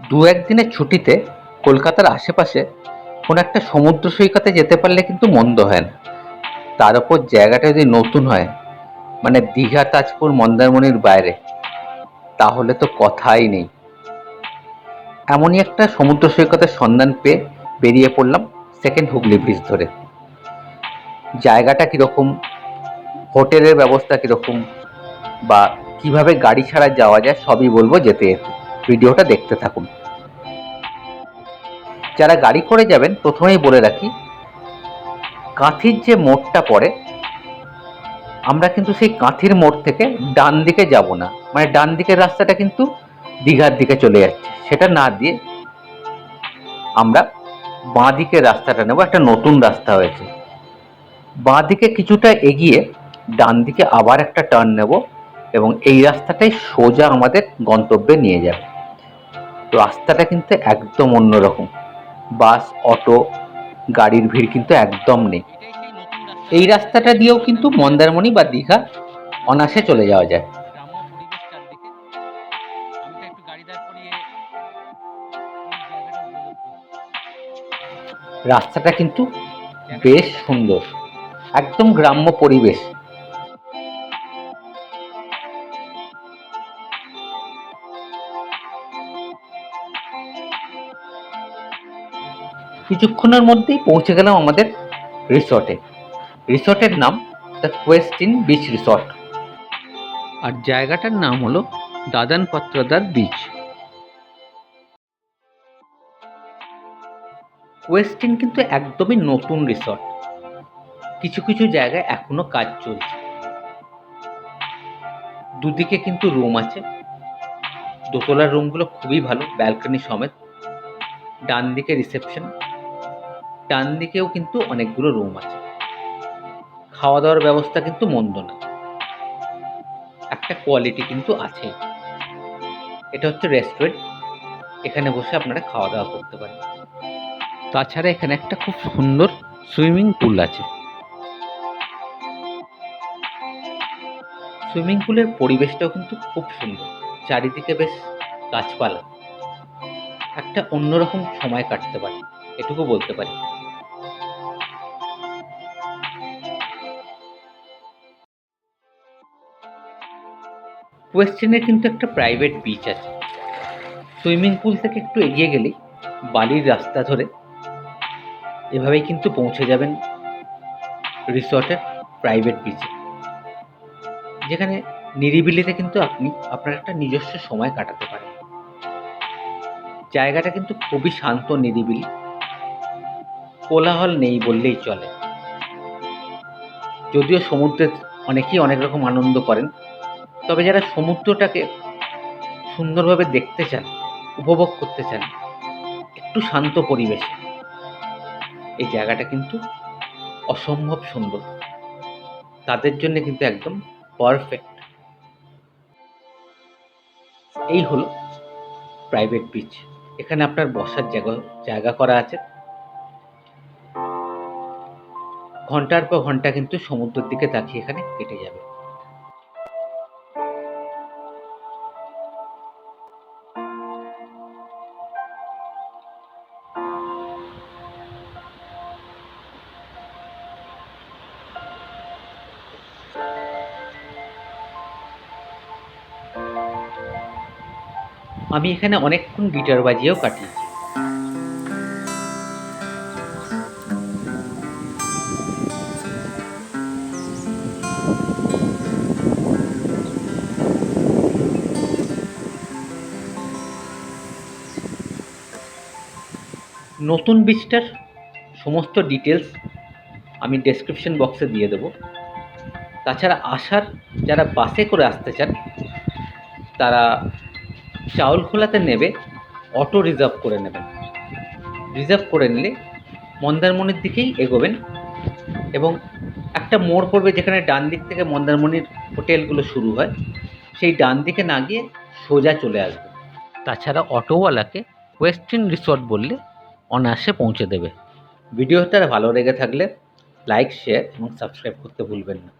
দু একদিনের ছুটিতে কলকাতার আশেপাশে কোনো একটা সমুদ্র সৈকতে যেতে পারলে কিন্তু মন্দ হয় না। তার উপর জায়গাটা যদি নতুন হয়, মানে দীঘা, তাজপুর, মন্দারমণির বাইরে, তাহলে তো কথাই নেই। এমনই একটা সমুদ্র সৈকতের সন্ধান পেয়ে বেরিয়ে পড়লাম সেকেন্ড হুগলি ব্রিজ ধরে। জায়গাটা কীরকম, হোটেলের ব্যবস্থা কীরকম, বা কিভাবে গাড়ি ছাড়া যাওয়া যায়, সবই বলবো যেতে যেতে। ভিডিওটা দেখতে থাকুন। যারা গাড়ি করে যাবেন, প্রথমেই বলে রাখি, কাঁথির যে মোড়টা পড়ে, আমরা কিন্তু সেই কাঁথির মোড় থেকে ডান দিকে যাব না। মানে ডান দিকের রাস্তাটা কিন্তু দীঘার দিকে চলে যাচ্ছে, সেটা না দিয়ে আমরা বাঁ দিকের রাস্তাটা নেব। একটা নতুন রাস্তা হয়েছে, বাঁ দিকে কিছুটা এগিয়ে ডান দিকে আবার একটা টার্ন নেব, এবং এই রাস্তাটাই সোজা আমাদের গন্তব্যে নিয়ে যাবে। রাস্তাটা কিন্তু একদম অন্যরকম। বাস, অটো, গাড়ির ভিড় কিন্তু একদম নেই। এই রাস্তাটা দিয়েও কিন্তু মন্দারমণি বা দীঘা অনায়াসে চলে যাওয়া যায়। রাস্তাটা কিন্তু বেশ সুন্দর, একদম গ্রাম্য পরিবেশ। কিছুক্ষণের মধ্যেই পৌঁছে গেলাম আমাদের রিসর্টে। রিসর্টের নাম the Quest Inn beach resort, আর জায়গাটার নাম হলো Dadanpatrabar beach. Quest Inn কিন্তু একদমই নতুন রিসর্ট। কিছু কিছু জায়গায় এখনো কাজ চলছে। দুদিকে কিন্তু রুম আছে। দোতলার রুমগুলো খুবই ভালো, ব্যালকনি সমেত। ডান দিকে রিসেপশন, ডান দিকেও কিন্তু অনেকগুলো রুম আছে। খাওয়া দাওয়ার ব্যবস্থা কিন্তু মন্দ না, একটা কোয়ালিটি কিন্তু আছে। এটা হচ্ছে রেস্টুরেন্ট, এখানে বসে আপনারা খাওয়া দাওয়া করতে পারেন। তাছাড়া এখানে একটা খুব সুন্দর সুইমিং পুল আছে। সুইমিং পুলের পরিবেশটাও কিন্তু খুব সুন্দর, চারিদিকে বেশ গাছপালা। একটা অন্যরকম সময় কাটতে পারে, এটুকু বলতে পারি। কোয়েশ্চেনের কিন্তু একটা প্রাইভেট বিচ আছে। সুইমিং পুল থেকে একটু এগিয়ে গেলেই বালির রাস্তা ধরে এভাবেই কিন্তু পৌঁছে যাবেন রিসর্টের প্রাইভেট বিচে, যেখানে নিরিবিলিতে কিন্তু আপনি আপনার একটা নিজস্ব সময় কাটাতে পারেন। জায়গাটা কিন্তু খুবই শান্ত, নিরিবিলি, কোলাহল নেই বললেই চলে। যদিও সমুদ্রে অনেকেই অনেক রকম আনন্দ করেন, তবে যারা সমুদ্রটাকে সুন্দরভাবে দেখতে চান, উপভোগ করতে চান একটু শান্ত পরিবেশে, এই জায়গাটা কিন্তু অসম্ভব সুন্দর। তাদের জন্য কিন্তু একদম পারফেক্ট। এই হলো প্রাইভেট বিচ। এখানে আপনার বসার জায়গা করা আছে। ঘন্টার পর ঘন্টা কিন্তু সমুদ্রের দিকে তাকিয়ে এখানে কেটে যাবে। আমি এখানে অনেকক্ষণ গিটার বাজিয়েও কাটিয়েছি। নতুন বিচটার সমস্ত ডিটেলস আমি ডেসক্রিপশন বক্সে দিয়ে দেবো। তাছাড়া যারা বাসে করে আসতে চান, তারা চাউলখোলাতে নেবে অটো রিজার্ভ করে নেবেন। রিজার্ভ করে নিলে মন্দারমণির দিকেই এগোবেন, এবং একটা মোড় পড়বে যেখানে ডান দিক থেকে মন্দারমণির হোটেলগুলো শুরু হয়, সেই ডান দিকে না গিয়ে সোজা চলে আসবে। তাছাড়া অটোওয়ালাকে ওয়েস্টিন রিসর্ট বললে অনায়াসে পৌঁছে দেবে। ভিডিওটা ভালো লেগে থাকলে লাইক, শেয়ার এবং সাবস্ক্রাইব করতে ভুলবেন না।